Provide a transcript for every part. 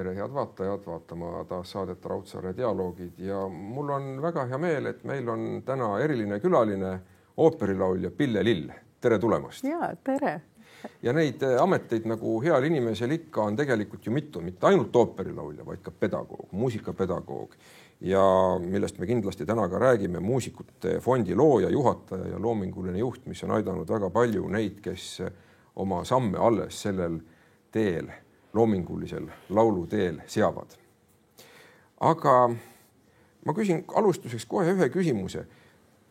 Tere, head vaatajad, vaatama taas saadet Raudsaare dialoogid ja mul on väga hea meel, et meil on täna eriline külaline ooperilaulja Pille Lill. Tere tulemast! Ja, tere! Ja neid ameteid nagu heal inimesel ikka on tegelikult ju mitu, mitte ainult ooperilaulja, vaid ka pedagoog, muusikapedagoog ja millest me kindlasti täna ka räägime, muusikute fondi looja, juhataja ja loominguline juht, mis on aidanud väga palju neid, kes oma samme alles sellel teel, loomingulisel lauluteel seavad. Aga ma küsin alustuseks kohe ühe küsimuse.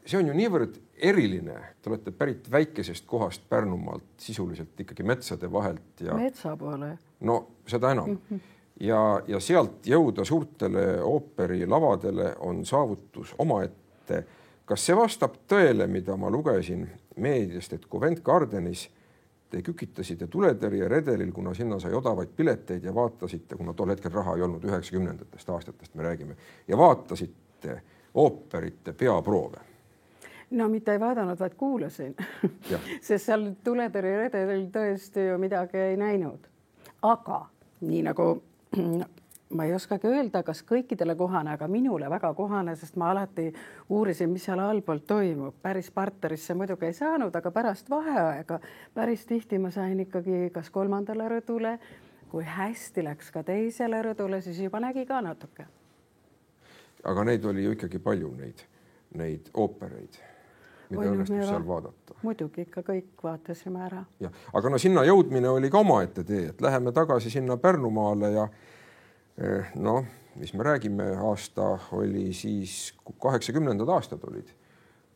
See on ju niivõrd eriline. Te olete pärit väikesest kohast Pärnumaalt, sisuliselt ikkagi metsade vahelt. Ja, metsa poole. No seda enam. Ja sealt jõuda suurtele ooperi lavadele on saavutus omaette. Kas see vastab tõele, mida ma lugesin meediast, et Covent Gardenis te kükitasite tuletõrje redelil, kuna sinna sai odavaid pileteid ja vaatasite, kuna tol hetkel raha ei olnud 90. aastatest me räägime, ja vaatasite ooperite peaproove? No mitte ei vaadanud, vaid kuulasin, sest seal tuletõrje redelil tõesti ju midagi ei näinud. Aga nii nagu ma ei oskagi öelda, kas kõikidele kohane, aga minule väga kohane, sest ma alati uurisin, mis seal allpool toimub. Päris parterisse muidugi ei saanud, aga pärast vaheaega päris tihti ma sain ikkagi kas 3. rõdule, kui hästi läks ka 2. rõdule, siis juba nägi ka natuke. Aga neid oli ju ikkagi palju neid oopereid, mida õnnestus seal vaadata. Muidugi ikka kõik vaatasime ära. Ja, aga no sinna jõudmine oli ka omaette tee, et läheme tagasi sinna Pärnumaale ja no, mis me räägime, aasta oli siis 80. aastad olid,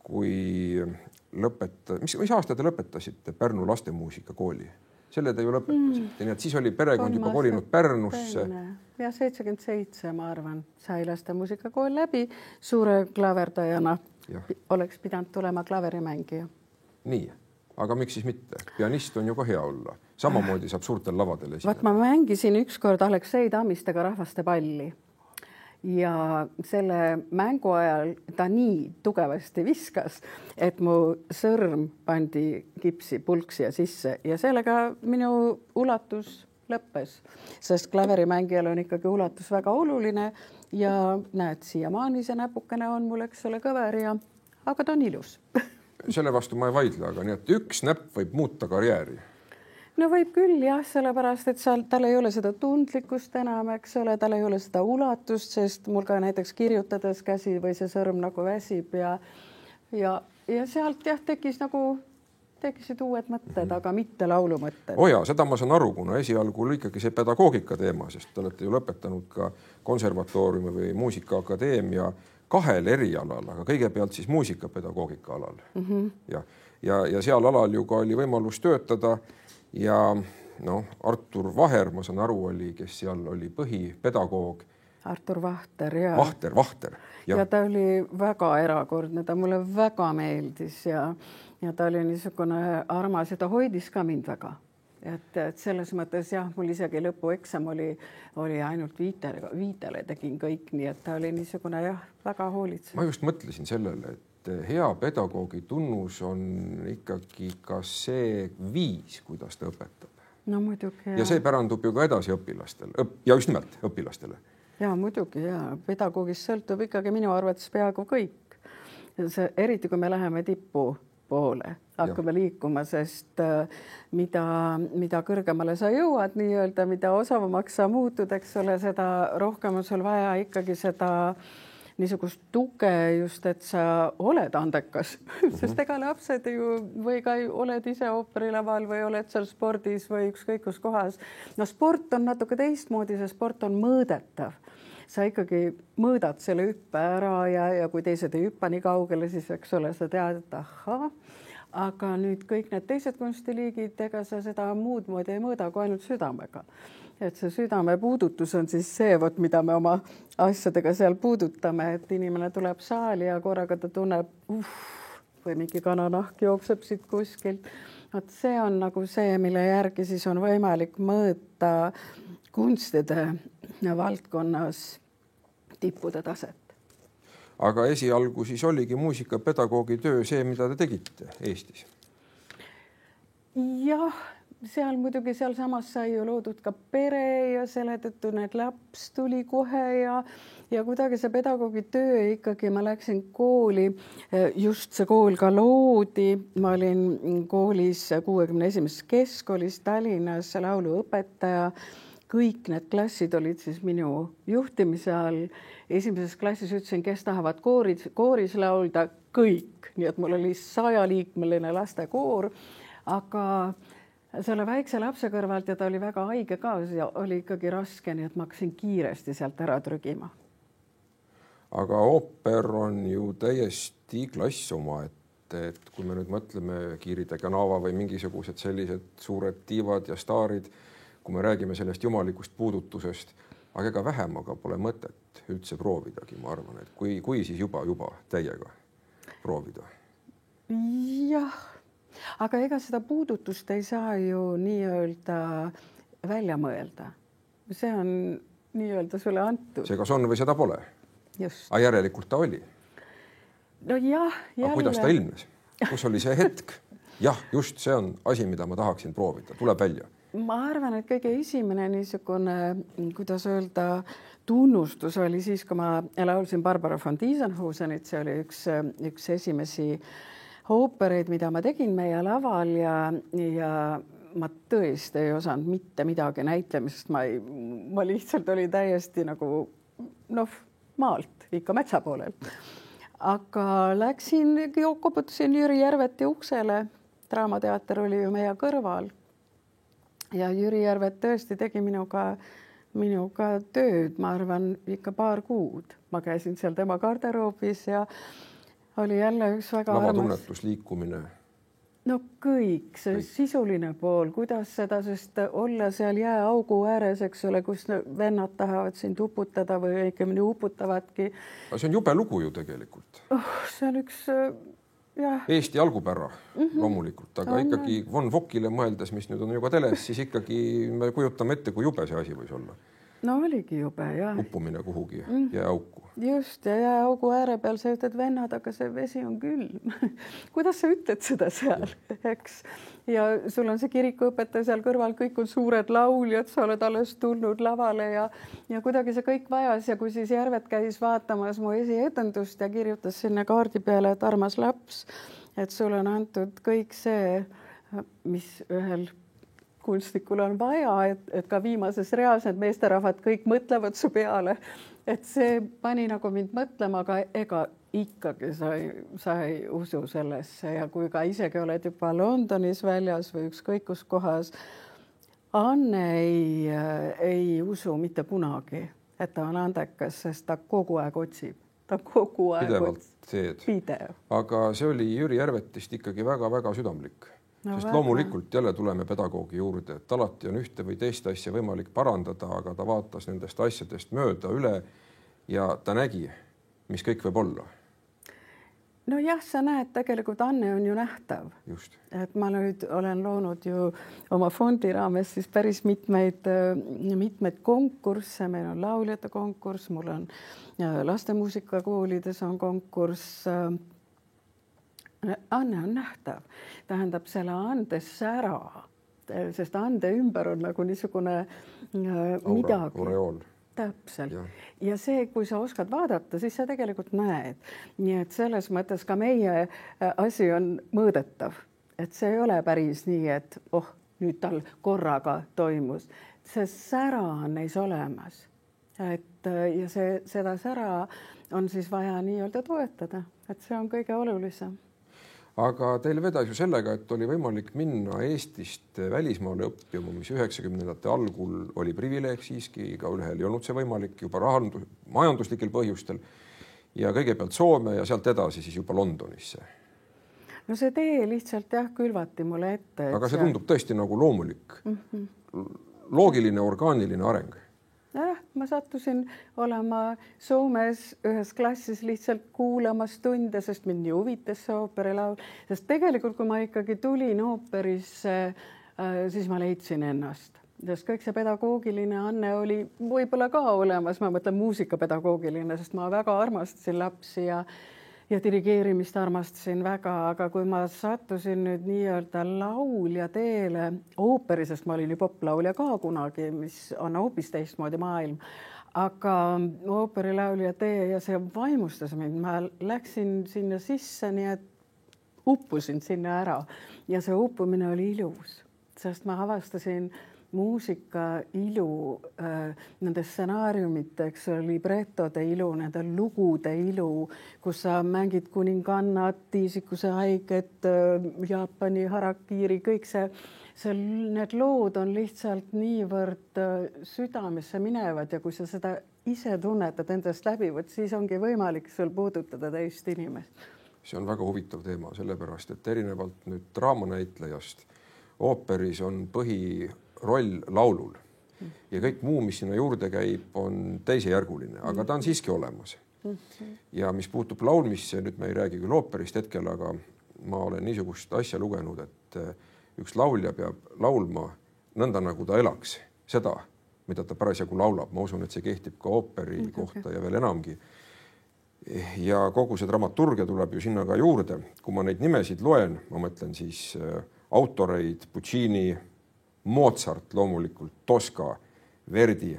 kui mis aasta te lõpetasite Pärnu lastemuusikakooli? Selle te ju lõpetasite, nii et siis oli perekond juba kolinud Pärnusse. Ja 77, ma arvan, sai lastemuusikakool läbi suure klaverdajana. Oleks pidanud tulema klaverimängija. Nii, aga miks siis mitte? Pianist on ju ka hea olla. Samamoodi saab suurtel lavadel esineda. Ma mängisin ükskord Aleksei Tammistega rahvaste palli ja selle mängu ajal ta nii tugevasti viskas, et mu sõrm pandi kipsi pulksi ja sisse ja sellega minu ulatus lõppes, sest klaverimängijal on ikkagi ulatus väga oluline ja näed, siiamaani see näpukene on mul, eks ole, kõver ja aga ta on ilus. Selle vastu ma ei vaidle, aga nii, et üks näpp võib muuta karjääri. No võib küll jah, sellepärast, et tal ei ole seda tundlikkust enam, eks ole, tal ei ole seda ulatust, sest mul ka näiteks kirjutades käsi või see sõrm nagu väsib ja sealt jah tekkisid uued mõtted, aga mitte laulu mõtted. Oja, seda ma saan aru, kuna esialgu oli ikkagi see pedagoogika teema, sest te olete ju lõpetanud ka konservatooriumi või muusikaakadeemia 2 erialal, aga kõigepealt siis muusikapedagoogika alal. Ja seal alal ju ka oli võimalus töötada ja Artur Vaher, ma saan aru, kes seal oli põhipedagoog. Artur Vahter, ja. Vahter. Ja ta oli väga erakordne, ta mulle väga meeldis ja ta oli niisugune armas ja ta hoidis ka mind väga. Et selles mõttes jah, mul isegi lõpueksam oli ainult viitele tegin kõik, nii et ta oli niisugune jah, väga hoolitsev. Ma just mõtlesin sellele, et hea pedagoogi tunnus on ikkagi ka see viis, kuidas ta õpetab. No muidugi, ja see pärandub ju ka edasi õpilastele ja just nimelt õpilastele. Ja muidugi, ja pedagoogist sõltub ikkagi minu arvates peaaegu kõik. Eriti kui me läheme tippu poole, hakkame liikuma, sest mida kõrgemale sa jõuad, nii-öelda, mida osavamaks sa muutud, eks ole, seda rohkem on sul vaja ikkagi seda niisugust tuge just, et sa oled andekas, sest ega lapsed ju või ka oled ise ooperilaval või oled seal spordis või ükskõik kus kohas. No sport on natuke teistmoodi, see sport on mõõdetav. Sa ikkagi mõõdad selle hüppe ära ja kui teised ei hüppa nii kaugele, siis eks ole, sa tead, et ahhaa, aga nüüd kõik need teised kunstiliigid, ega sa seda muud moodi ei mõõda kui ainult südamega. Et see südame puudutus on siis see, mida me oma asjadega seal puudutame, et inimene tuleb saali ja korraga ta tunneb, või mingi kananahk jookseb siit kuskilt. See on nagu see, mille järgi siis on võimalik mõõta kunstide valdkonnas tippude taset. Aga esialgu siis oligi muusikapedagoogi töö see, mida te tegite Eestis? Jah, seal muidugi sealsamas sai ju loodud ka pere ja selle tõttu need laps tuli kohe ja kuidagi see pedagoogi töö ikkagi, ma läksin kooli, just see kool ka loodi, ma olin koolis 61. keskkoolis Tallinnas lauluõpetaja, kõik need klassid olid siis minu juhtimise all. Esimeses klassis ütlesin, kes tahavad kooris laulda, kõik, nii et mul oli 100-liikmeline lastekoor, aga selle väikse lapse kõrvalt ja ta oli väga haige ka ja oli ikkagi raske, nii et ma hakkasin kiiresti sealt ära trügima. Aga ooper on ju täiesti klass omaette, et kui me nüüd mõtleme Kiiri de Canava või mingisugused sellised suured diivad ja staarid, kui me räägime sellest jumalikust puudutusest, aga ega vähemaga pole mõtet üldse proovidagi, ma arvan, et kui siis juba täiega proovida. Jah, aga ega seda puudutust ei saa ju nii-öelda välja mõelda. See on nii-öelda sulle antud. See kas on või seda pole. Just. Aga järelikult ta oli. No jah, jälle. Aga kuidas ta ilmnes? Kus oli see hetk? Jah, just see on asi, mida ma tahaksin proovida. Tuleb välja. Ma arvan, et kõige esimene niisugune, kuidas öelda, tunnustus oli siis, kui ma laulsin Barbara von Diesenhusenit, see oli üks esimesi oopereid, mida ma tegin meie laval ja ma tõesti ei osanud mitte midagi näitlemisest. Ma lihtsalt oli täiesti nagu maalt, ikka metsa poolel. Aga läksin, koputasin Jüri Järveti uksele. Draamateater oli ju meie kõrval. Ja Jüri Järvet tõesti tegi minuga tööd, ma arvan, ikka paar kuud. Ma käisin seal tema garderoobis ja oli jälle üks väga lavatunnetus, liikumine. No kõik, see sisuline pool, kuidas seda, sest olla seal jääaugu ääres, eks ole, kus vennad tahavad sind uputada või õigemini uputavadki. See on jube lugu ju tegelikult. See on üks, jah. Eesti algupära loomulikult, aga ikkagi Von Vokkile mõeldes, mis nüüd on ju ka teles, siis ikkagi me kujutame ette, kui jube see asi võis olla. No oligi jube, jah. Uppumine kuhugi jääauku. Just, ja jääaugu ääre peal sa ütled, vennad, aga see vesi on külm. Kuidas sa ütled seda seal, eks? Ja sul on see kirikuõpetaja seal kõrval, kõik on suured lauljad, sa oled alles tulnud lavale ja kuidagi see kõik vajas ja kui siis Järvet käis vaatamas mu esietendust ja kirjutas sinna kaardi peale, et armas laps, et sul on antud kõik see, mis ühel kunstnikul on vaja, et ka viimases reas need meesterahvad kõik mõtlevad su peale, et see pani nagu mind mõtlema, aga ega ikkagi sa ei usu sellesse ja kui ka isegi oled juba Londonis väljas või ükskõik kus kohas, Anne ei usu mitte kunagi, et ta on andekas, sest ta kogu aeg otsib. Ta kogu aeg pidev. Aga see oli Jüri Järvetist ikkagi väga-väga südamlik. Sest loomulikult jälle tuleme pedagoogi juurde, et alati on ühte või teist asja võimalik parandada, aga ta vaatas nendest asjadest mööda üle ja ta nägi, mis kõik võib olla. No jah, sa näed, tegelikult Anne on ju nähtav. Just. Et ma nüüd olen loonud ju oma fondi raames siis päris mitmeid konkursse, meil on lauljate konkurss, mul on lastemuusikakoolides on konkurss. Anne on nähtav, tähendab selle ande sära, sest ande ümber on nagu niisugune midagi. Oreool. Täpselt. Ja see, kui sa oskad vaadata, siis sa tegelikult näed. Nii et selles mõttes ka meie asi on mõõdetav. Et see ei ole päris nii, et nüüd tal korraga toimus. See sära on neis olemas. Ja seda sära on siis vaja nii-öelda toetada. Et see on kõige olulisem. Aga teil vedas ju sellega, et oli võimalik minna Eestist välismaale õppima, mis 90ndate algul oli privileeg siiski, ka ühel ei olnud see võimalik juba majanduslikel põhjustel ja kõigepealt Soome ja sealt edasi siis juba Londonisse. No see tee lihtsalt külvati mulle ette. Aga see tundub tõesti nagu loomulik, loogiline, orgaaniline areng. Ma sattusin olema Soomes ühes klassis lihtsalt kuulamas tunde, sest mind nii huvitas see ooperilaul. Sest tegelikult, kui ma ikkagi tulin ooperisse, siis ma leidsin ennast. Sest kõik see pedagoogiline Anne oli võib-olla ka olemas, ma mõtlen muusikapedagoogiline, sest ma väga armastasin lapsi ja dirigeerimist armastasin väga, aga kui ma sattusin nüüd nii-öelda laulja teele ooperi, sest ma olin ju poplaulja ka kunagi, mis on hoopis teistmoodi maailm, aga ooperilaulja tee ja see vaimustas mind, ma läksin sinna sisse, nii et uppusin sinna ära ja see uppumine oli ilus, sest ma avastasin muusika ilu, nende stsenaariumite, eks ole, libretode ilu, nende lugude ilu, kus sa mängid kuningannat, Tiisikuse haiget, Jaapani harakiri, kõik see, need lood on lihtsalt niivõrd südamesse minevad ja kui sa seda ise tunnetad endast läbi, siis ongi võimalik sul puudutada teist inimest. See on väga huvitav teema, sellepärast, et erinevalt nüüd draamanäitlejast ooperis on põhiroll laulul ja kõik muu, mis sinna juurde käib, on teisejärguline, aga ta on siiski olemas. Ja mis puutub laulmisse, nüüd me ei räägi küll ooperist hetkel, aga ma olen niisugust asja lugenud, et üks laulja peab laulma nõnda, nagu ta elaks seda, mida ta parasjagu laulab. Ma usun, et see kehtib ka ooperi kohta ja veel enamgi. Ja kogu see dramaturgia tuleb ju sinna ka juurde. Kui ma neid nimesid loen, ma mõtlen siis autoreid, Puccini, Mozart loomulikult, Tosca, Verdi,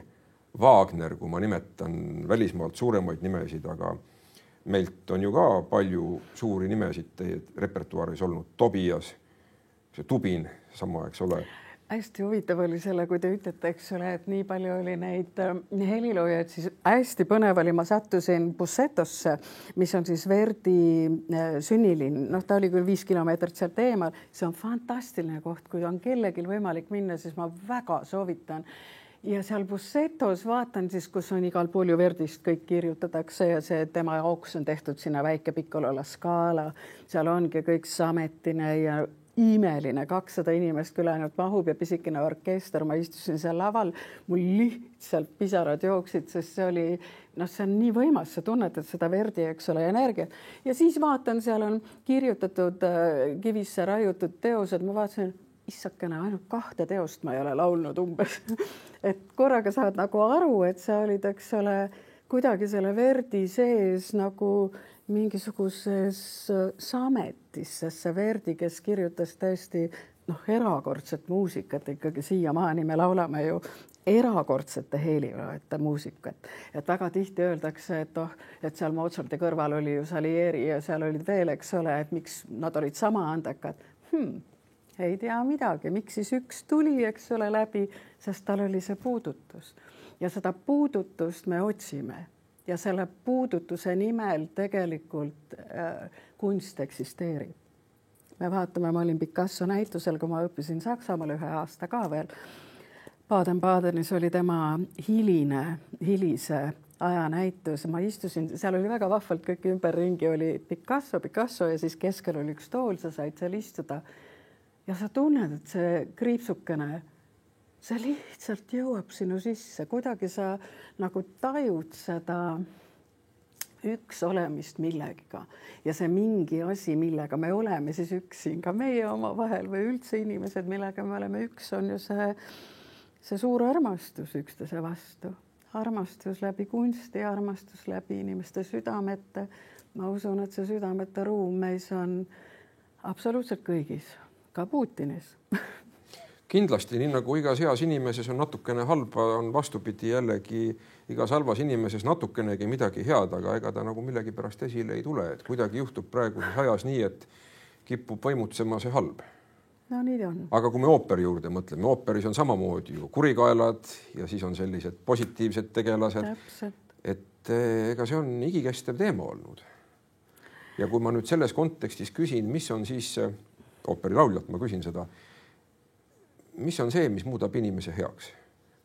Wagner, kui ma nimetan välismaalt suuremaid nimesid, aga meilt on ju ka palju suuri nimesid teie repertuaaris olnud. Tobias, see Tubin, sama, eks ole. Hästi huvitav oli selle, kui te ütlete, eks ole, et nii palju oli neid heliloojaid, siis hästi põnev oli, ma sattusin Bussetosse, mis on siis Verdi sünnilinn. Ta oli küll 5 kilomeetrit sealt eemal. See on fantastiline koht, kui on kellelgi võimalik minna, siis ma väga soovitan. Ja seal Bussetos vaatan siis, kus on igal pool ju Verdist kõik kirjutatakse ja see tema jaoks on tehtud sinna väike Piccolo La Scala. Seal ongi kõik sametine ja imeline, 200 inimest küll ainult mahub ja pisikene orkester, ma istusin seal laval, mul lihtsalt pisarad jooksid, sest see oli, see on nii võimas, sa tunnetad seda Verdi, eks ole, energiat. Ja siis vaatan, seal on kirjutatud kivisse raiutud teosed, ma vaatasin, issakene, ainult 2 teost ma ei ole laulnud umbes. Et korraga saad nagu aru, et sa olid, eks ole, kuidagi selle Verdi sees nagu mingisuguses sametis, sest see Verdi, kes kirjutas tõesti erakordset muusikat, ikkagi siiamaani me laulame ju erakordsete helilooajate muusikat. Et väga tihti öeldakse, et seal Mozarti kõrval oli ju Salieri ja seal olid veel, eks ole, et miks nad olid sama andekad. Ei tea midagi, miks siis üks tuli, eks ole, läbi, sest tal oli see puudutus. Ja seda puudutust me otsime. Ja selle puudutuse nimel tegelikult kunst eksisteerib. Me vaatame, ma olin Picasso näitusel, kui ma õppisin Saksamaal 1 aasta ka veel. Baden-Badenis oli tema hilise ajanäitus. Ma istusin, seal oli väga vahvalt kõik ümberringi, oli Picasso ja siis keskel oli üks tool, sa said seal istuda. Ja sa tunned, et see kriipsukene, see lihtsalt jõuab sinu sisse, kuidagi sa nagu tajud seda üks olemist millegiga ja see mingi asi, millega me oleme siis üks siin ka meie oma vahel või üldse inimesed, millega me oleme üks, on ju see suur armastus üksteise vastu. Armastus läbi kunsti, armastus läbi inimeste südamete. Ma usun, et see südamete ruum meis on absoluutselt kõigis, ka Putinis. Kindlasti, nii nagu igas heas inimeses on natukene halba, on vastupidi jällegi igas halvas inimeses natukenegi midagi head, aga ega ta nagu millegi pärast esile ei tule. Et kuidagi juhtub praeguses ajas nii, et kipub võimutsema see halb. No nii on. Aga kui me ooperi juurde mõtleme, ooperis on samamoodi ju kurikaelad ja siis on sellised positiivsed tegelased. Täpselt. Et ega see on igikestev teema olnud. Ja kui ma nüüd selles kontekstis küsin, mis on siis ooperilauljalt, ma küsin seda, mis on see, mis muudab inimese heaks?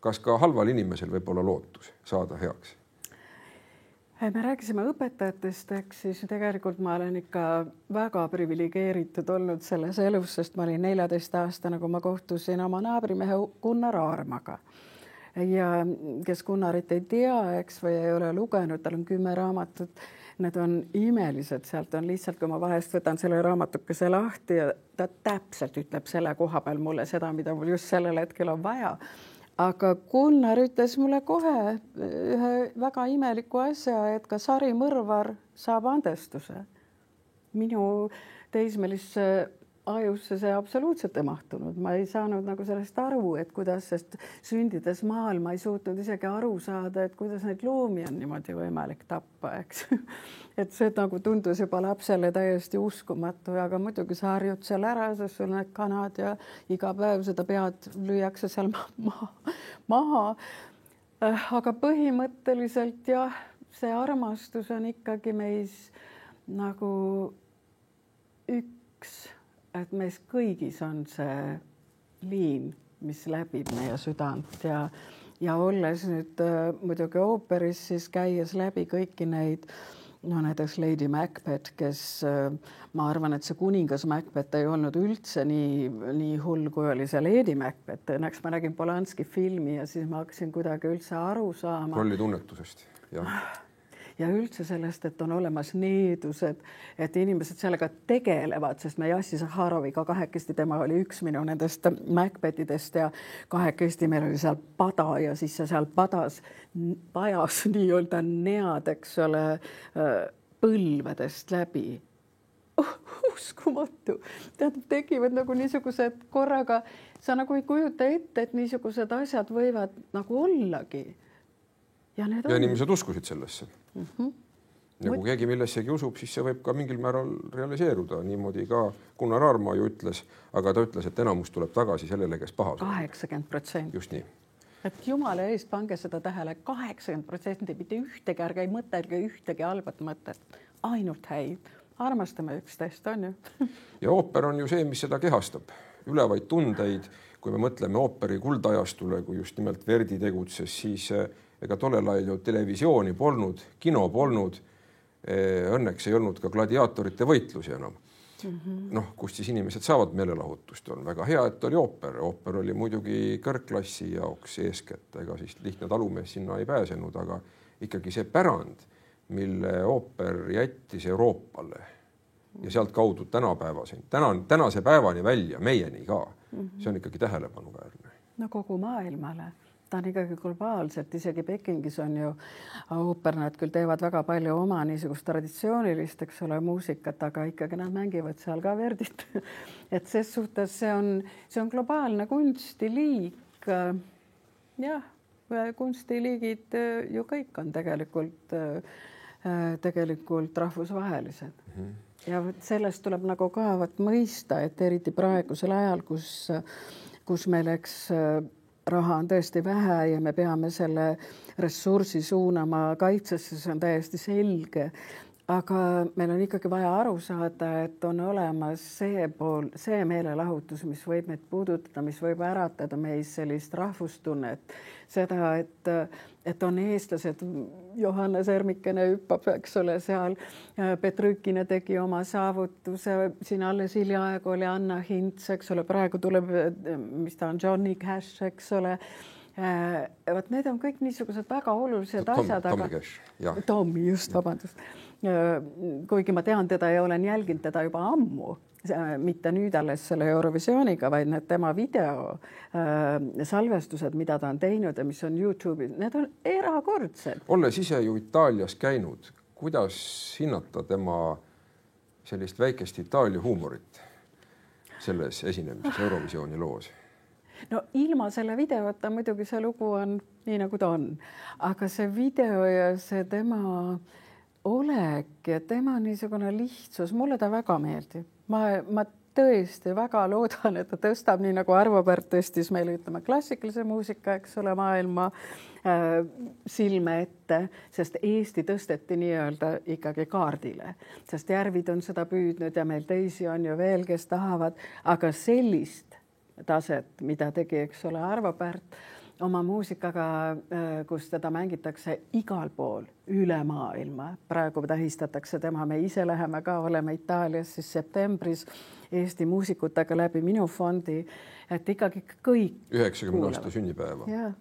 Kas ka halval inimesel võib olla lootus saada heaks? Me rääkisime õpetajatest, siis tegelikult ma olen ikka väga privilegeeritud olnud selles elus, sest ma olin 14-aastane, kui ma kohtusin oma naabrimehe Gunnar Aarmaga. Ja kes Gunnarit ei tea, eks, või ei ole lugenud, tal on 10 raamatut. Need on imelised, sealt on lihtsalt, kui ma vahest võtan selle raamatukese lahti ja ta täpselt ütleb selle koha peal mulle seda, mida mul just sellel hetkel on vaja. aga Gunnar ütles mulle kohe ühe väga imeliku asja, et ka sarimõrvar saab andestuse. Minu teismelisse ajusse see absoluutselt ei mahtunud. Ma ei saanud nagu sellest aru, et kuidas, sest sündides maal ma ei suutnud isegi aru saada, et kuidas neid loomi on niimoodi võimalik tappa, eks. Et see nagu tundus juba lapsele täiesti uskumatu, aga muidugi sa harjud seal ära, sest sul need kanad ja iga päev seda pead lüüakse seal maha. Aga põhimõtteliselt jah, see armastus on ikkagi meis nagu üks, et meis kõigis on see liin, mis läbib meie südant ja olles nüüd muidugi ooperis, siis käies läbi kõiki neid, no näiteks Lady Macbeth, kes ma arvan, et see kuningas Macbeth ei olnud üldse nii hull, kui oli see Lady Macbeth. Õnneks ma nägin Polanski filmi ja siis ma hakkasin kuidagi üldse aru saama. Rolli tunnetusest, jah. Ja üldse sellest, et on olemas needused, et inimesed sellega tegelevad, sest me Jassi Zaharoviga kahekesti, tema oli üks minu nendest Macbethidest ja kahekesti meil oli seal pada ja siis see seal pajas nii-öelda nead, eks ole, põlvedest läbi. Uskumatu. Tähendab, tekivad nagu niisugused korraga, sa nagu ei kujuta ette, et niisugused asjad võivad nagu ollagi. Ja inimesed uskusid sellesse. Ja kui keegi millessegi usub, siis see võib ka mingil määral realiseeruda. Niimoodi ka Gunnar Aarma ju ütles, aga ta ütles, et enamus tuleb tagasi sellele, kes paha. 80%. Just nii. Et jumala eest pange seda tähele, 80% mitte ühtegi, ärge ei mõtelge ühtegi halbat mõtet. Ainult häid. Armastame üksteist, on ju? Ja ooper on ju see, mis seda kehastab. Ülevaid tundeid, kui me mõtleme ooperi kuldajastule, kui just nimelt Verdi tegutses, siis ega tollel ajal ju televisiooni polnud, kino polnud, õnneks ei olnud ka gladiaatorite võitlusi enam. Noh, kust siis inimesed saavad meelelahutust, on väga hea, et oli ooper. Ooper oli muidugi kõrgklassi jaoks eeskätt, ega siis lihtne talumees sinna ei pääsenud, aga ikkagi see pärand, mille ooper jättis Euroopale ja sealt kaudu tänase päevani välja, meieni ka, see on ikkagi tähelepanuväärne. No kogu maailmale. Ta on ikkagi globaalselt, isegi Pekingis on ju ooper, nad küll teevad väga palju oma niisugust traditsioonilist, eks ole, muusikat, aga ikkagi nad mängivad seal ka Verdit. Et ses suhtes see on globaalne kunstiliik. Jah, kunstiliigid ju kõik on tegelikult rahvusvahelised. Ja sellest tuleb nagu ka mõista, et eriti praegusel ajal, kus meil eks raha on tõesti vähe ja me peame selle ressursi suunama kaitsesse, see on täiesti selge. Aga meil on ikkagi vaja aru saada, et on olemas see meelelahutus, mis võib meid puudutada, mis võib äratada meis sellist rahvustunnet. Seda, et on eestlased, Johannes Ermikene hüppab, eks ole, seal Petrükine tegi oma saavutuse, siin alles hiljaaeg oli Anna Hints, eks ole, praegu tuleb, mis ta on, Johnny Cash, eks ole. Võt, need on kõik niisugused väga olulised asjad. Tommy Cash, jah. Tommy, just, vabandust. Kuigi ma tean teda ja olen jälginud teda juba ammu, mitte nüüd alles selle Eurovisiooniga, vaid need tema video salvestused, mida ta on teinud ja mis on YouTube'is, need on erakordsed. Olles ise ju Itaalias käinud, kuidas hinnata tema sellist väikest Itaalia huumorit selles esinemises Eurovisiooni loos? No ilma selle videota muidugi see lugu on nii, nagu ta on. Aga see video ja see tema olek ja tema niisugune lihtsus, mulle ta väga meeldib. Ma tõesti väga loodan, et ta tõstab nii nagu Arvo Pärt tõstis meile, ütleme, klassikalise muusika, eks ole, maailma silme ette, sest Eesti tõsteti nii-öelda ikkagi kaardile, sest Järvid on seda püüdnud ja meil teisi on ju veel, kes tahavad, aga sellist taset, mida tegi, eks ole, Arvo Pärt oma muusikaga, kus teda mängitakse igal pool üle maailma. Praegu tähistatakse tema, me ise läheme ka, oleme Itaalias siis septembris Eesti muusikutega läbi minu fondi, et ikkagi kõik 90 aasta sünnipäeva. Ja,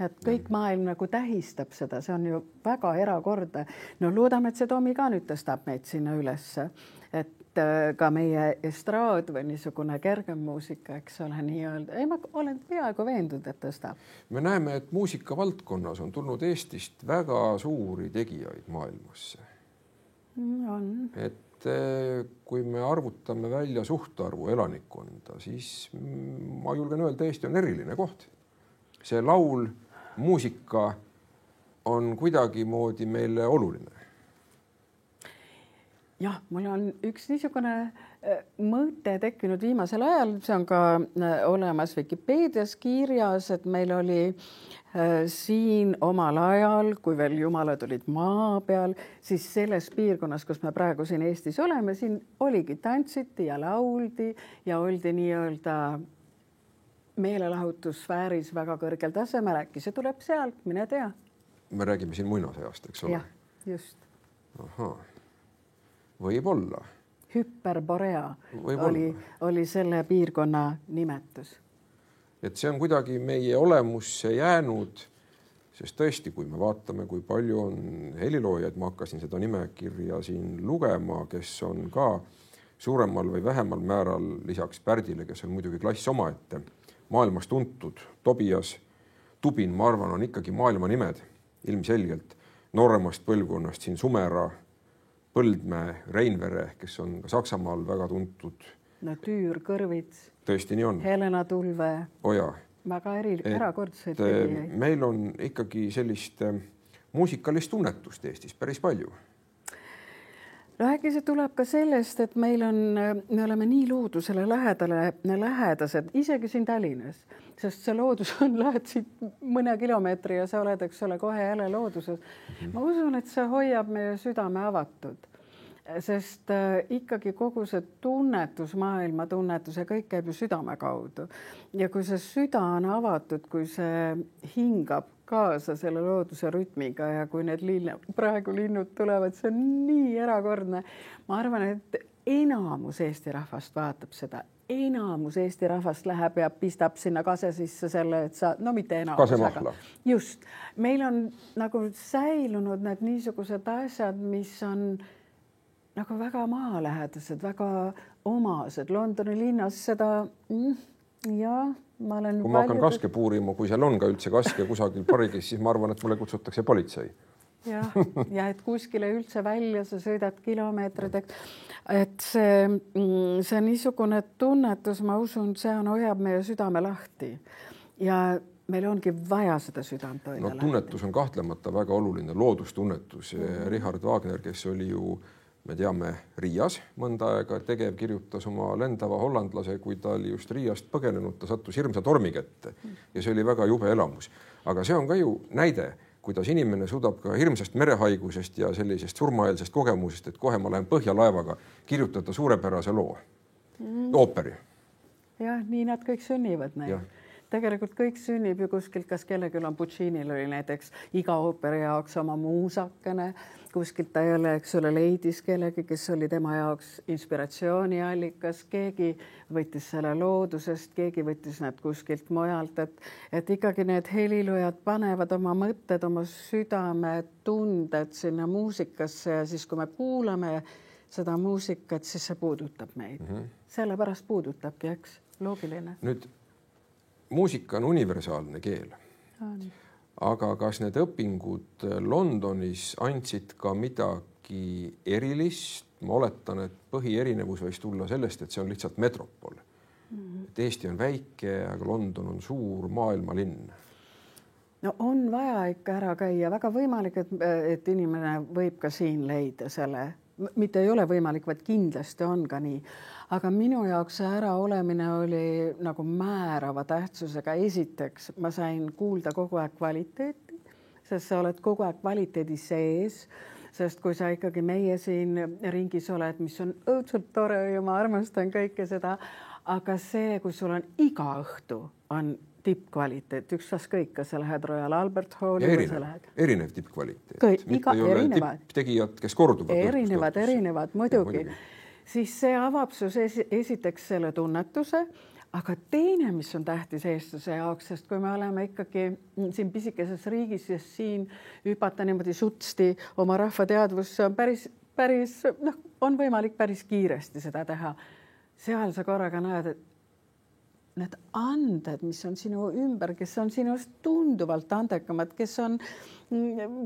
et kõik maailm nagu tähistab seda, see on ju väga erakordne. No loodame, et see Tomi ka nüüd tõstab meid sinna ülesse, et ka meie estraad või niisugune kergem muusika, eks ole, nii-öelda. Ei, ma olen peaaegu veendunud, et tõstab. Me näeme, et muusika valdkonnas on tulnud Eestist väga suuri tegijaid maailmasse. On. Et kui me arvutame välja suhtarvu elanikkonda, siis ma julgen öelda, Eesti on eriline koht. See laul, muusika on kuidagi moodi meile oluline. Jah, mul on üks niisugune mõte tekkinud viimasel ajal, see on ka olemas Wikipeedias kirjas, et meil oli siin omal ajal, kui veel jumalad olid maa peal, siis selles piirkonnas, kus me praegu siin Eestis oleme, siin oligi tantsiti ja lauldi ja oldi nii-öelda meelelahutussfääris väga kõrgel tasemel, äkki see tuleb sealt, mine tea. Me räägime siin muinasajast, eks ole? Jah, just. Aha. Võib-olla. Hyperborea oli selle piirkonna nimetus. Et see on kuidagi meie olemusse jäänud, sest tõesti, kui me vaatame, kui palju on heliloojaid, ma hakkasin seda nimekirja siin lugema, kes on ka suuremal või vähemal määral lisaks Pärdile, kes on muidugi klass omaette, maailmas tuntud. Tobias, Tubin, ma arvan, on ikkagi maailma nimed ilmselgelt nooremast põlvkonnast siin Sumera, Põldmäe, Reinvere, kes on ka Saksamaal väga tuntud. No Tüür, Kõrvits. Tõesti nii on. Helena Tulve. Oja. Väga erakordseid tegijaid. Meil on ikkagi sellist muusikalist tunnetust Eestis päris palju. No äkki see tuleb ka sellest, et me oleme nii loodusele lähedased, isegi siin Tallinnas, sest see loodus on, lähed siit mõne kilomeetri ja sa oled, eks ole, kohe jälle looduses. Ma usun, et see hoiab meie südame avatud, sest ikkagi kogu see tunnetus, maailma tunnetus ja kõik käib ju südame kaudu. Ja kui see süda on avatud, kui see hingab kaasa selle looduse rütmiga ja kui need praegu linnud tulevad, see on nii erakordne. Ma arvan, et enamus Eesti rahvast vaatab seda. Enamus Eesti rahvast läheb ja pistab sinna kase sisse selle, et sa, no mitte enamus. Kasemahla. Just. Meil on nagu säilunud need niisugused asjad, mis on nagu väga maalähedased, väga omased. Londoni linnas seda, ja ma olen kui ma hakkan kaske puurima, kui seal on ka üldse kaske kusagil parigis, siis ma arvan, et mulle kutsutakse politsei. Ja et kuskile üldse välja sa sõidad kilomeetrid, et see niisugune tunnetus, ma usun, see hoiab meie südame lahti ja meil ongi vaja seda südant hoida. No tunnetus on kahtlemata väga oluline, loodustunnetus. Richard Wagner, kes oli ju, me teame, Riias mõnda aega tegev, kirjutas oma Lendava hollandlase, kui ta oli just Riiast põgenenud, ta sattus hirmsa tormi kätte ja see oli väga jube elamus. Aga see on ka ju näide, kuidas inimene suudab ka hirmsast merehaigusest ja sellisest surmaeelsest kogemusest, et kohe ma lähen põhjalaevaga kirjutada suurepärase loo, ooperi. Jah, nii nad kõik sünnivad neid. Tegelikult kõik sünnib ju kuskilt, kas kellegil on Puccinil oli näiteks iga ooperi jaoks oma muusakene, kuskilt ta jälle, eks ole, leidis kellegi, kes oli tema jaoks inspiratsiooniallikas, keegi võttis selle loodusest, keegi võttis need kuskilt mujalt, et ikkagi need helilujad panevad oma mõtted, oma südame, tunded sinna muusikasse ja siis, kui me kuulame seda muusikat, siis see puudutab meid. Sellepärast puudutabki, eks, loogiline. Nüüd muusika on universaalne keel, aga kas need õpingud Londonis andsid ka midagi erilist? Ma oletan, et põhierinevus võis tulla sellest, et see on lihtsalt metropol. Et Eesti on väike, aga London on suur maailmalinn. No on vaja ikka ära käia. Väga võimalik, et inimene võib ka siin leida selle. Mitte ei ole võimalik, vaid kindlasti on ka nii. Aga minu jaoks see äraolemine oli nagu määrava tähtsusega. Esiteks, ma sain kuulda kogu aeg kvaliteeti, sest sa oled kogu aeg kvaliteedi sees, sest kui sa ikkagi meie siin ringis oled, mis on õudselt tore ja ma armastan kõike seda, aga see, kui sul on iga õhtu, on tippkvaliteet, ükskõik, kas sa lähed Royal Albert Halli või sa lähed. Erinev tippkvaliteet. Mitte ei ole tipptegijad, kes korduvad. Erinevad, muidugi. Siis see avab sus esiteks selle tunnetuse, aga teine, mis on tähtis eestlase jaoks, sest kui me oleme ikkagi siin pisikeses riigis, siis siin hüpata niimoodi sutsti oma rahva teadvusse on päris, on võimalik päris kiiresti seda teha. Seal sa korraga näed, et need anded, mis on sinu ümber, kes on sinust tunduvalt andekamad,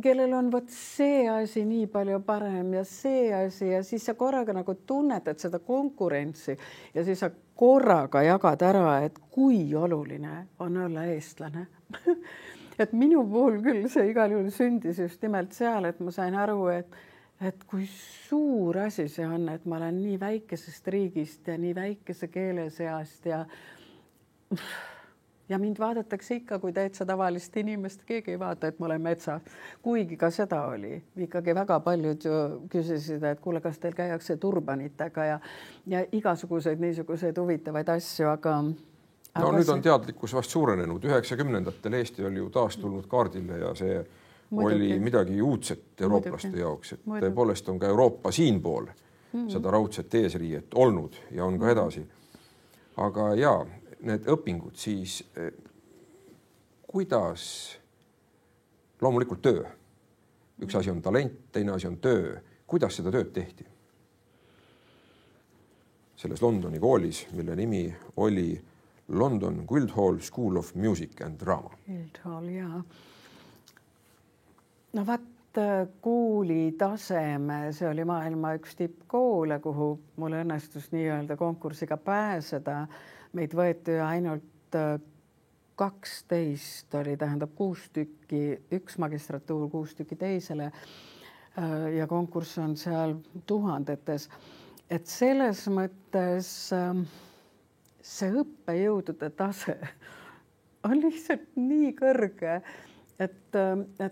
kellel on vot see asi nii palju parem ja see asi ja siis sa korraga nagu tunnetad seda konkurentsi ja siis sa korraga jagad ära, et kui oluline on olla eestlane. Et minu puhul küll see igal juhul sündis just nimelt seal, et ma sain aru, et kui suur asi see on, et ma olen nii väikesest riigist ja nii väikese keele seast ja mind vaadatakse ikka kui täitsa tavalist inimest, keegi ei vaata, et ma olen metsas. Kuigi ka seda oli. Ikkagi väga paljud ju küsisid, et kuule, kas teil käiakse turbanitega ja igasuguseid niisuguseid huvitavaid asju, aga nüüd on teadlikkus vast suurenenud. 90-ndatel Eesti oli ju taas tulnud kaardile ja see oli midagi uudset eurooplaste jaoks. Et tõepoolest on ka Euroopa siinpool seda raudset eesriiet olnud ja on ka edasi. Aga need õpingud siis, kuidas loomulikult töö. Üks asi on talent, teine asi on töö. Kuidas seda tööd tehti? Selles Londoni koolis, mille nimi oli London Guildhall School of Music and Drama. Guildhall, jaa. No kooli taseme, see oli maailma üks tippkoole, kuhu mul õnnestus nii-öelda konkursiga pääseda. Meid võeti ainult 12 oli, tähendab 6 tükki, üks magistratuur 6 tükki teisele ja konkurss on seal tuhandetes. Et selles mõttes see õppejõudude tase on lihtsalt nii kõrge, et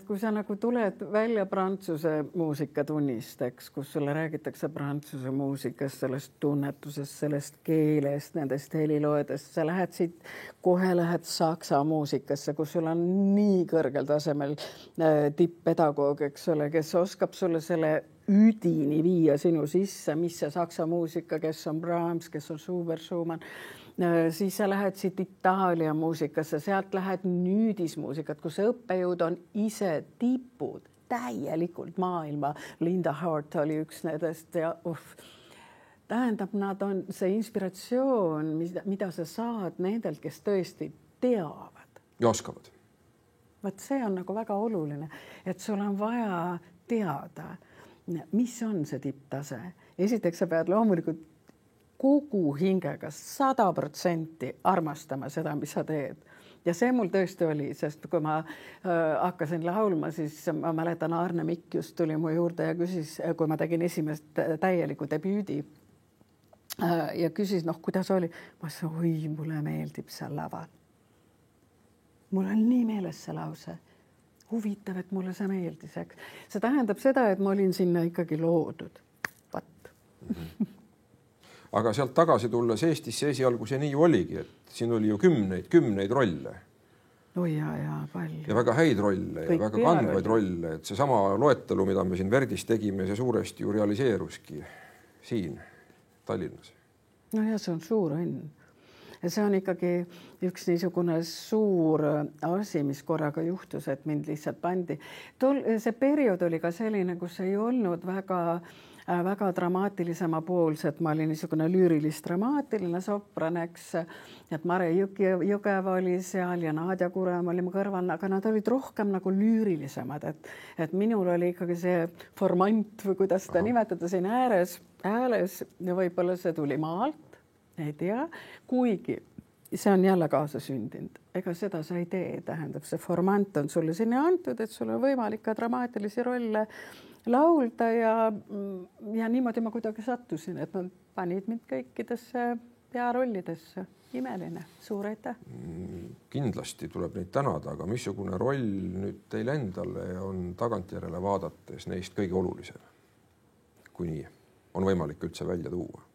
kui sa nagu tuled välja prantsuse muusikatunnist, kus sulle räägitakse prantsuse muusikast, sellest tunnetusest, sellest keelest, nendest heliloedest, sa lähed siit, kohe lähed saksa muusikasse, kus sul on nii kõrgel tasemel tipp-pedagoog, eks ole, kes oskab sulle selle üdini viia sinu sisse, mis see saksa muusika, kes on Brahms, kes on Schubert, Schumann, siis sa lähed siit Itaalia muusikasse, sealt lähed nüüdismuusikat, kus õppejõud on ise tipud täielikult maailma. Linda Hart oli üks nendest ja tähendab, nad on see inspiratsioon, mida sa saad nendelt, kes tõesti teavad. Ja oskavad. Võt see on nagu väga oluline, et sul on vaja teada, mis on see tipptase. Esiteks sa pead loomulikult kogu hingega 100% armastama seda, mis sa teed. Ja see mul tõesti oli, sest kui ma hakkasin laulma, siis ma mäletan, Arne Mikk just tuli mu juurde ja küsis, kui ma tegin esimest täieliku debüüdi ja küsis, kuidas oli. Ma ütlesin, mulle meeldib seal laval. Mul on nii meeles see lause. Huvitav, et mulle see meeldis. See tähendab seda, et ma olin sinna ikkagi loodud. Aga sealt tagasi tulles Eestisse esialgu see nii oligi, et siin oli ju kümneid rolle. No ja palju. Ja väga häid rolle ja väga kandvaid rolle. Et see sama loetelu, mida me siin Verdis tegime, see suuresti ju realiseeruski siin Tallinnas. No ja see on suur õnn. Ja see on ikkagi üks niisugune suur asi, mis korraga juhtus, et mind lihtsalt pandi. See periood oli ka selline, kus ei olnud väga dramaatilisema poolset. Ma olin niisugune lüürilis-dramaatiline sopran, et Mare Jõgeva oli seal ja Nadja Kurem oli mu kõrval, aga nad olid rohkem nagu lüürilisemad, et minul oli ikkagi see formant või kuidas seda nimetada siin hääles ja võib-olla see tuli maalt, ei tea, kuigi see on jälle kaasa sündinud. Ega seda sa ei tee, tähendab, see formant on sulle sinna antud, et sul on võimalik ka dramaatilisi rolle laulda ja niimoodi ma kuidagi sattusin, et nad panid mind kõikidesse pearollidesse. Imeline, suur aitäh. Kindlasti tuleb neid tänada, aga missugune roll nüüd teil endale on tagantjärele vaadates neist kõige olulisem, kui nii on võimalik üldse välja tuua?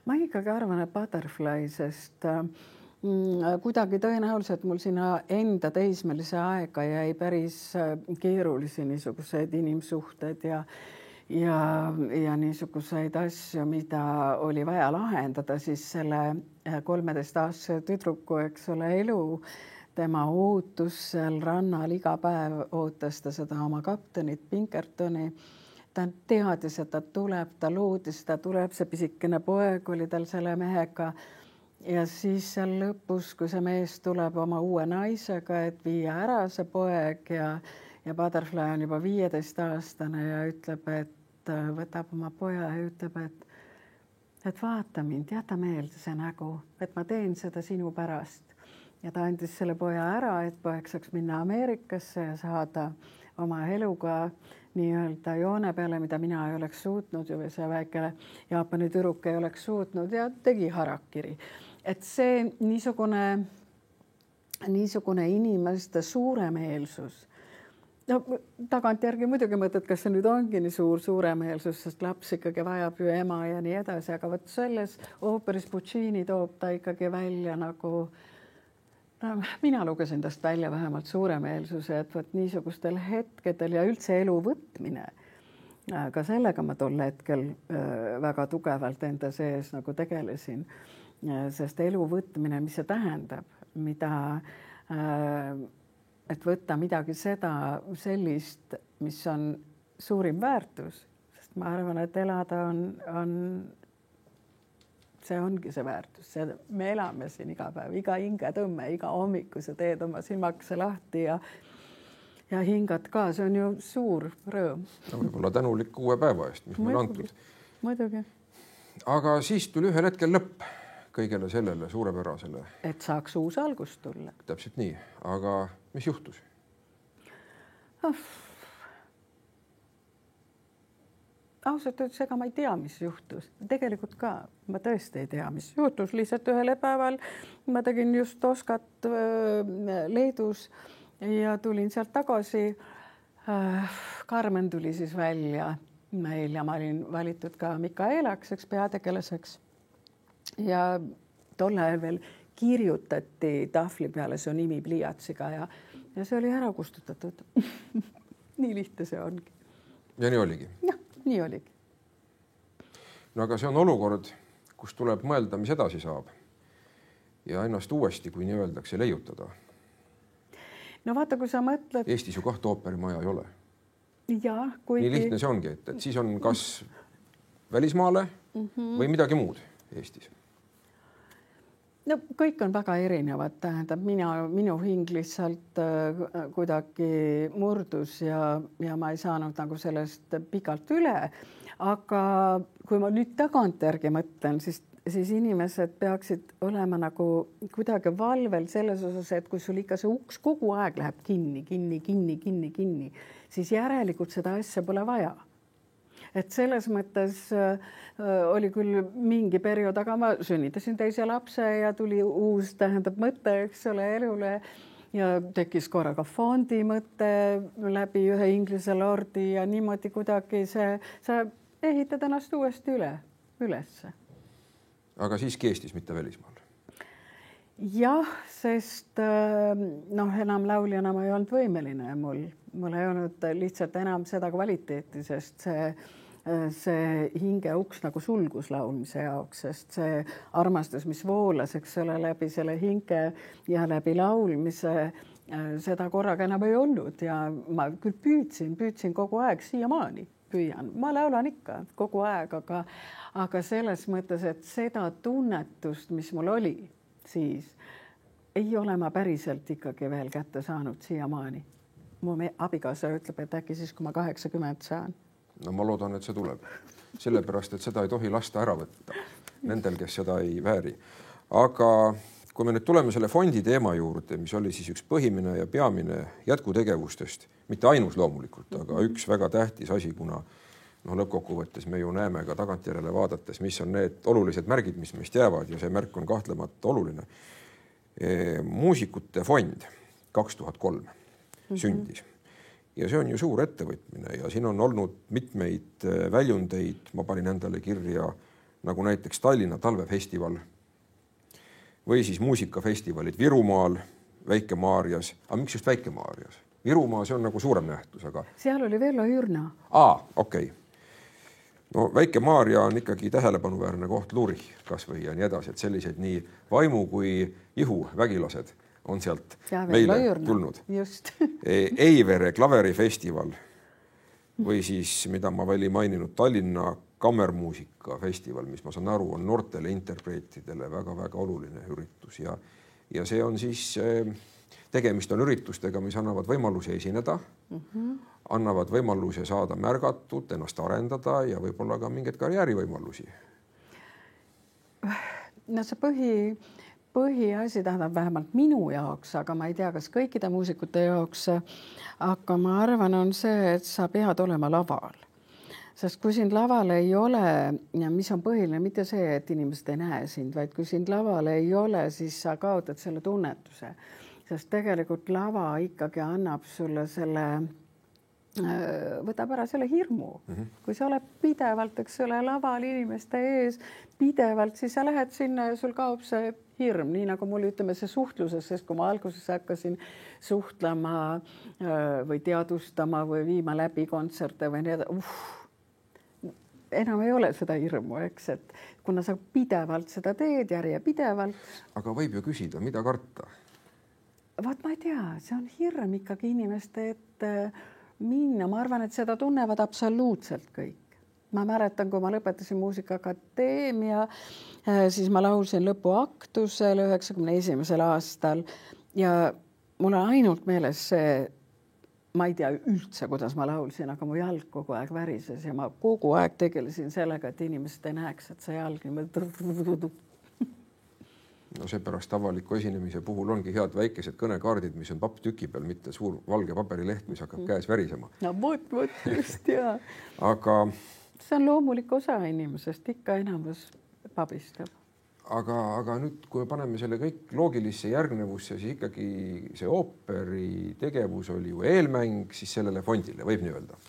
Ma ikkagi arvan, et Butterfly, sest kuidagi tõenäoliselt mul sinna enda teismelise aega jäi päris keerulisi niisugused inimsuhted ja niisuguseid asju, mida oli vaja lahendada, siis selle 13-aastase tüdruku, eks ole, elu, tema ootus seal rannal, iga päev ootas ta seda oma kaptenit Pinkertoni. Ta teadis, et ta tuleb, ta loodis, ta tuleb, see pisikene poeg oli tal selle mehega. Ja siis seal lõpus, kui see mees tuleb oma uue naisega, et viia ära see poeg ja Butterfly on juba 15-aastane ja ütleb, et võtab oma poja ja ütleb, et vaata mind, jäta meelde see nägu, et ma teen seda sinu pärast. Ja ta andis selle poja ära, et poeg saaks minna Ameerikasse ja saada oma eluga nii-öelda joone peale, mida mina ei oleks suutnud ja see väike Jaapani tüdruk ei oleks suutnud ja tegi harakiri. Et see niisugune inimeste suuremeelsus. No tagantjärgi muidugi mõtled, kas see nüüd ongi nii suuremeelsus, sest laps ikkagi vajab ju ema ja nii edasi, aga võt selles ooperis Puccini toob ta ikkagi välja nagu mina lugesin tast välja vähemalt suuremeelsuse, et võt niisugustel hetkedel ja üldse elu võtmine. Ka sellega ma tol hetkel väga tugevalt enda sees nagu tegelesin, sest elu võtmine, mis see tähendab, et võtta midagi sellist, mis on suurim väärtus, sest ma arvan, et elada see ongi see väärtus. Me elame siin iga päev, iga hingetõmme, iga hommiku sa teed oma silmakese lahti ja hingad ka, see on ju suur rõõm. No, võib-olla tänulik uue päeva eest, mis meil antud. Muidugi. Aga siis tuli ühel hetkel lõpp kõigele sellele suurepärasele. Et saaks uus algus tulla. Täpselt nii, aga mis juhtus? Ausalt öeldes, ega ma ei tea, mis juhtus. Tegelikult ka, ma tõesti ei tea, mis juhtus. Lihtsalt ühele päeval ma tegin just Oskat Leedus ja tulin sealt tagasi. Carmen tuli siis välja meil ja ma olin valitud ka Mikaelaks, peategelaseks. Ja tol ajal veel kirjutati tahvli peale su nimi pliiatsiga ja see oli ära kustutatud. Nii lihtne see ongi. Ja nii oligi? Jah, nii oligi. No aga see on olukord, kus tuleb mõelda, mis edasi saab ja ennast uuesti, kui nii öeldakse, leiutada. No vaata, kui sa mõtled... Eestis ju 2 ooperimaja ei ole. Ja, kuigi... Nii lihtne see ongi, et siis on kas välismaale või midagi muud Eestis. No kõik on väga erinevad, tähendab, minu hing lihtsalt kuidagi murdus ja ma ei saanud nagu sellest pikalt üle. Aga kui ma nüüd tagantjärgi mõtlen, siis inimesed peaksid olema nagu kuidagi valvel selles osas, et kui sul ikka see uks kogu aeg läheb kinni, siis järelikult seda asja pole vaja. Et selles mõttes oli küll mingi periood, aga ma sünnitasin teise lapse ja tuli uus mõte, eks ole, elule ja tekkis korraga fondi mõte läbi ühe Inglise lordi ja niimoodi kuidagi sa ehitad ennast uuesti ülesse. Aga siiski Eestis, mitte välismaal? Jah, sest enam lauljana ma ei olnud võimeline. Mul ei olnud lihtsalt enam seda kvaliteeti, sest see hinge uks nagu sulgus laulmise jaoks, sest see armastus, mis voolas, eks ole, läbi selle hinge ja läbi laulmise, seda korraga enam ei olnud ja ma küll püüdsin kogu aeg, siiamaani püüan. Ma laulan ikka kogu aeg, aga selles mõttes, et seda tunnetust, mis mul oli, siis ei ole ma päriselt ikkagi veel kätte saanud siiamaani. Mu abikaasa ütleb, et äkki siis, kui ma 80 saan. No ma loodan, et see tuleb. Sellepärast, et seda ei tohi lasta ära võtta nendel, kes seda ei vääri. Aga kui me nüüd tuleme selle fondi teema juurde, mis oli siis üks põhimine ja peamine jätkutegevustest, mitte ainus loomulikult, aga üks väga tähtis asi, kuna lõppkokkuvõttes me ju näeme ka tagantjärele vaadates, mis on need olulised märgid, mis meist jäävad ja see märk on kahtlemata oluline. Muusikute fond 2003 sündis. Ja see on ju suur ettevõtmine ja siin on olnud mitmeid väljundeid, ma panin endale kirja, nagu näiteks Tallinna talvefestival või siis muusikafestivalid Virumaal, Väike-Maarjas. Aga miks just Väike-Maarjas? Virumaa, see on nagu suurem nähtus, aga... Seal oli Vello Jürna. Okei. No Väike-Maarja on ikkagi tähelepanuväärne koht, Lurich kas või ja nii edasi, et sellised nii vaimu kui ihu vägilased on sealt meile tulnud. Just. Eivere klaverifestival või siis, mida ma veel ei maininud, Tallinna kammermuusikafestival, mis ma saan aru, on noortele interpreetidele väga-väga oluline üritus ja see on siis, tegemist on üritustega, mis annavad võimalusi esineda, annavad võimaluse saada märgatud, ennast arendada ja võib-olla ka mingeid karjäärivõimalusi. No see põhiasi tähendab vähemalt minu jaoks, aga ma ei tea, kas kõikide muusikute jaoks, aga ma arvan, on see, et sa pead olema laval. Sest kui sind laval ei ole, ja mis on põhiline, mitte see, et inimesed ei näe sind, vaid kui sind laval ei ole, siis sa kaotad selle tunnetuse. Sest tegelikult lava ikkagi annab sulle selle, võtab ära selle hirmu. Kui sa oled pidevalt, eks ole, laval inimeste ees, pidevalt, siis sa lähed sinna ja sul kaob see hirm, nii nagu mul ütleme see suhtluses, sest kui ma alguses hakkasin suhtlema või teadustama või viima läbi kontserte või nii, enam ei ole seda hirmu, eks, et kuna sa pidevalt seda teed järjepidevalt. Aga võib ju küsida, mida karta? Vaat ma ei tea, see on hirm ikkagi inimeste, et minna. Ma arvan, et seda tunnevad absoluutselt kõik. Ma mäletan, kui ma lõpetasin Muusikaakadeemia, siis ma laulsin lõpuaktusel 91. aastal ja mul on ainult meeles see, ma ei tea üldse, kuidas ma laulsin, aga mu jalg kogu aeg värises ja ma kogu aeg tegelesin sellega, et inimesed ei näeks, et see jalg niimoodi. No seepärast avaliku esinemise puhul ongi head väikesed kõnekaardid, mis on papptüki peal, mitte suur valge paperileht, mis hakkab käes värisema. No võt just, jaa. Aga see on loomulik osa inimesest, ikka enamus pabistab. Aga nüüd, kui paneme selle kõik loogilisse järgnevusse, siis ikkagi see ooperi tegevus oli ju eelmäng siis sellele fondile, võib nii öelda?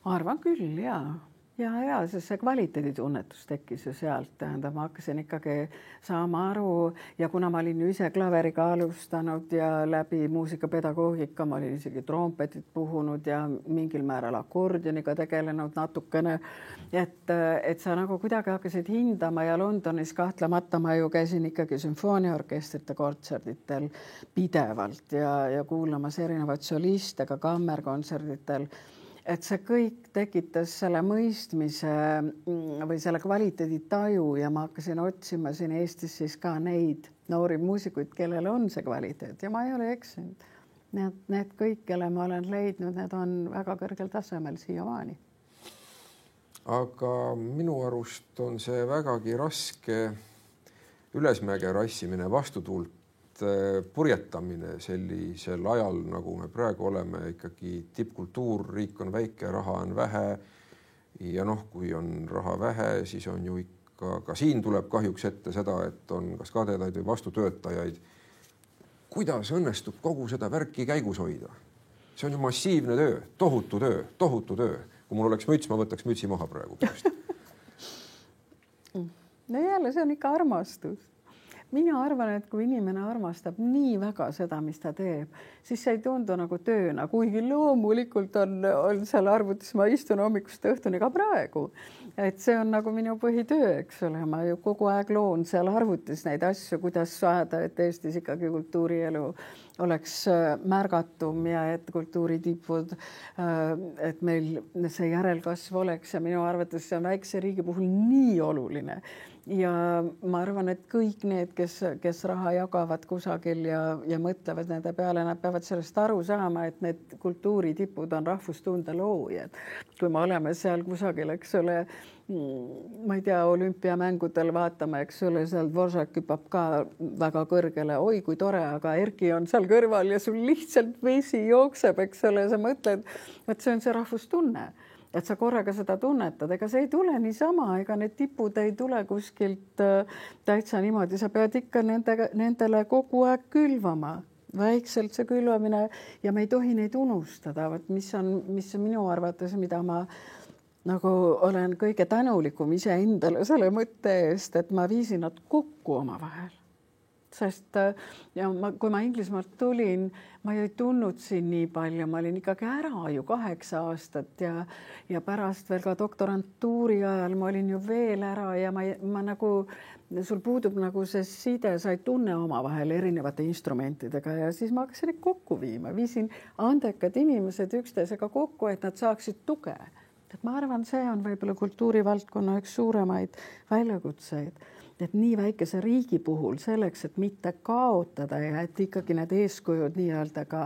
Ma arvan küll, jaa. Ja, see kvaliteeditunnetus tekkis ju sealt, tähendab, ma hakkasin ikkagi saama aru ja kuna ma olin ise klaveriga alustanud ja läbi muusikapedagoogika, ma olin isegi trompetit puhunud ja mingil määral akordioniga tegelenud natukene, et sa nagu kuidagi hakkasid hindama ja Londonis kahtlemata ma ju käisin ikkagi sümfooniaorkestrite kontserditel pidevalt ja kuulamas erinevaid soliste ka kammerkontserditel. Et see kõik tekitas selle mõistmise või selle kvaliteeditaju ja ma hakkasin otsima siin Eestis siis ka neid noori muusikuid, kellel on see kvaliteet ja ma ei ole eksinud. Need kõik, kelle ma olen leidnud, need on väga kõrgel tasemel siiamaani. Aga minu arust on see vägagi raske ülesmäge rassimine, vastutuult purjetamine sellisel ajal, nagu me praegu oleme, ikkagi tippkultuur, riik on väike, raha on vähe ja kui on raha vähe, siis on ju ikka, ka siin tuleb kahjuks ette seda, et on kas kadedaid või vastutöötajaid. Kuidas õnnestub kogu seda värki käigus hoida? See on ju massiivne töö, tohutu töö. Kui mul oleks müts, ma võtaks mütsi maha praegu pärast. No jälle, see on ikka armastus. Mina arvan, et kui inimene armastab nii väga seda, mis ta teeb, siis see ei tundu nagu tööna, kuigi loomulikult on seal arvutis, ma istun hommikust õhtuni ka praegu. Et see on nagu minu põhitöö, eks ole, ma ju kogu aeg loon seal arvutis neid asju, kuidas saada, et Eestis ikkagi kultuurielu oleks märgatum ja et kultuuritipud, et meil see järelkasv oleks ja minu arvates see on väikse riigi puhul nii oluline. Ja ma arvan, et kõik need, kes raha jagavad kusagil ja mõtlevad nende peale, nad peavad sellest aru saama, et need kultuuritipud on rahvustunde loojad. Kui me oleme seal kusagil, eks ole, ma ei tea, olümpiamängudel vaatame, eks ole, seal Dvořák küpab ka väga kõrgele. Oi, kui tore, aga Erki on seal kõrval ja sul lihtsalt vesi jookseb, eks ole, sa mõtled, et see on see rahvustunne. Et sa korraga seda tunnetad, ega see ei tule niisama, ega need tipud ei tule kuskilt täitsa niimoodi, sa pead ikka nendele kogu aeg külvama, väikselt see külvamine ja me ei tohi neid unustada, mis on minu arvates, mida ma nagu olen kõige tänulikum iseendale selle mõtte eest, et ma viisin nad kokku oma vahel. sest kui ma Inglismaalt tulin, ma ei tulnud siin nii palju, ma olin ikkagi ära ju 8 aastat ja pärast veel ka doktorantuuri ajal ma olin ju veel ära ja ma nagu, sul puudub nagu see side, sa ei tunne omavahel erinevate instrumentidega ja siis ma hakkasin neid kokku viima, viisin andekad inimesed üksteisega kokku, et nad saaksid tuge. Et ma arvan, see on võib-olla kultuurivaldkonna üks suuremaid väljakutseid, et nii väikese riigi puhul selleks, et mitte kaotada ja et ikkagi need eeskujud nii-öelda ka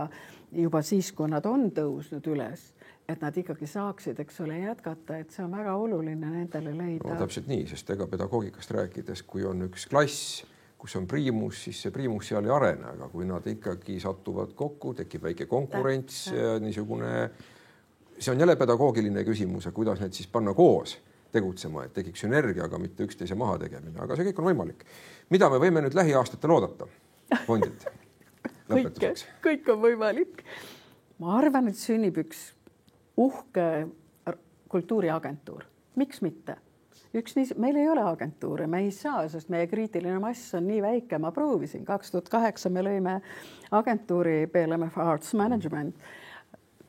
juba siis, kui nad on tõusnud üles, et nad ikkagi saaksid, eks ole, jätkata, et see on väga oluline nendele leida. No, täpselt nii, sest ega pedagoogikast rääkides, kui on üks klass, kus on priimus, siis see priimus seal ei arene, aga kui nad ikkagi satuvad kokku, tekib väike konkurents ja niisugune, see on jälle pedagoogiline küsimus, kuidas need siis panna koos tegutsema, et tekiks sünergia, aga mitte üksteise maha tegemine, aga see kõik on võimalik. Mida me võime nüüd lähiaastatel oodata fondilt? Kõik on võimalik. Ma arvan, et sünnib üks uhke kultuuriagentuur. Miks mitte? Meil ei ole agentuure, me ei saa, sest meie kriitiline mass on nii väike. Ma proovisin, 2008 me lõime agentuuri PLMF Arts Management.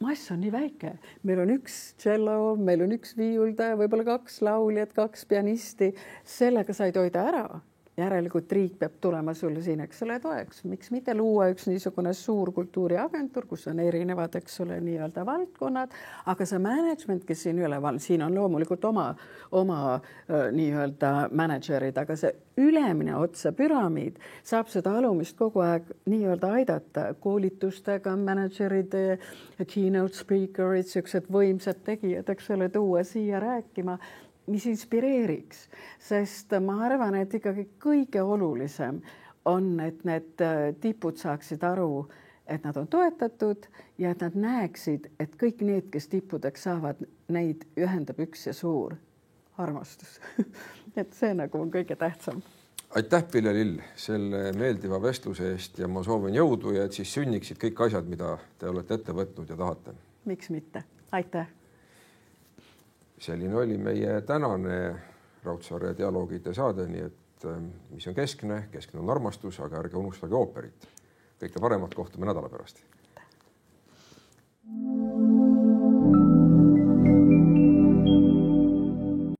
Mass on nii väike. Meil on üks cello, meil on üks viiuldaja, võib-olla 2 lauljat, 2 pianisti. Sellega said hoida ära. Järelikult riik peab tulema sulle siin, eks ole, toeks. Miks mitte luua üks niisugune suur kultuuriagentuur, kus on erinevad, eks ole, nii-öelda valdkonnad, aga see management, kes siin üleval, siin on loomulikult oma nii-öelda managerid, aga see ülemine otsa püramiid saab seda alumist kogu aeg nii-öelda aidata koolitustega, managerid, keynote speakerid, sellised võimsad tegijad, eks ole, tuua siia rääkima, mis inspireeriks, sest ma arvan, et ikkagi kõige olulisem on, et need tipud saaksid aru, et nad on toetatud ja et nad näeksid, et kõik need, kes tippudeks saavad, neid ühendab üks ja suur armastus. Et see nagu on kõige tähtsam. Aitäh, Pille Lill, selle meeldiva vestluse eest ja ma soovin jõudu ja et siis sünniksid kõik asjad, mida te olete ette võtnud ja tahate. Miks mitte? Aitäh! Selline oli meie tänane Raudsaare dialoogide saade, nii et mis on keskne on armastus, aga ärge unustage ooperit. Kõike paremat, kohtume nädala pärast.